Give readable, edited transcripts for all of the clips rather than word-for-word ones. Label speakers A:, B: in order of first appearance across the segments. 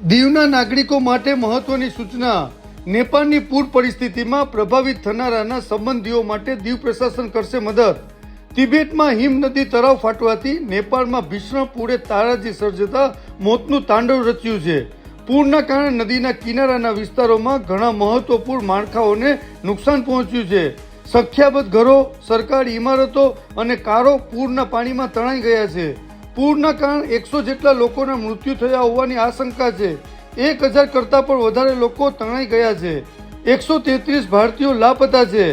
A: દીવના નાગરિકો માટે મહત્વની સૂચના. નેપાળની પૂર પરિસ્થિતિમાં પ્રભાવિત થનારાના સંબંધીઓ માટે દીવ પ્રશાસન કરશે મદદ. તિબેટમાં હિમ નદી તળાવ ફાટવાથી નેપાળમાં ભીષણ પૂરે તારાજી સર્જતા મોતનું તાંડવ રચ્યું છે. પૂરના કારણે નદીના કિનારાના વિસ્તારોમાં ઘણા મહત્વપૂર્ણ માળખાઓને નુકસાન પહોંચ્યું છે. સંખ્યાબંધ ઘરો, સરકારી ઇમારતો અને કારો પૂરના પાણીમાં તણાઈ ગયા છે. પૂરના કારણે 100 જેટલા લોકોના મૃત્યુ થયા હોવાની આશંકા છે. 1000 કરતાં પણ વધારે લોકો તણાઈ ગયા છે. 133 ભારતીયો લાપતા છે.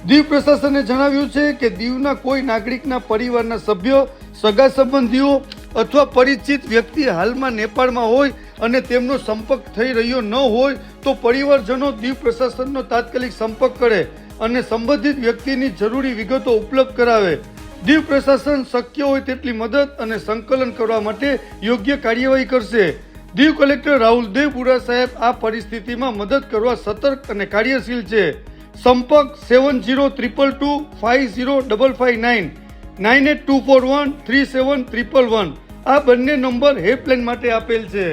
A: દીવ પ્રશાસને જણાવ્યું છે કે દીવના કોઈ નાગરિકના પરિવારના સભ્યો, સગા સંબંધીઓ અથવા પરિચિત વ્યક્તિ હાલમાં નેપાળમાં હોય અને તેમનો સંપર્ક થઈ રહ્યો ન હોય તો પરિવારજનો દીવ પ્રશાસનનો તાત્કાલિક સંપર્ક કરે અને સંબંધિત વ્યક્તિની જરૂરી વિગતો ઉપલબ્ધ કરાવે. દીવ પ્રશાસન શક્ય હોય તેટલી મદદ અને સંકલન કરવા માટે યોગ્ય કાર્યવાહી કરશે. દીવ કલેક્ટર રાહુલ દેવપુરા સાહેબ આ પરિસ્થિતિમાં મદદ કરવા સતર્ક અને કાર્યશીલ છે. સંપર્ક 7022 50559 98241 37111. આ બંને નંબર હેલ્પલાઇન માટે આપેલ છે.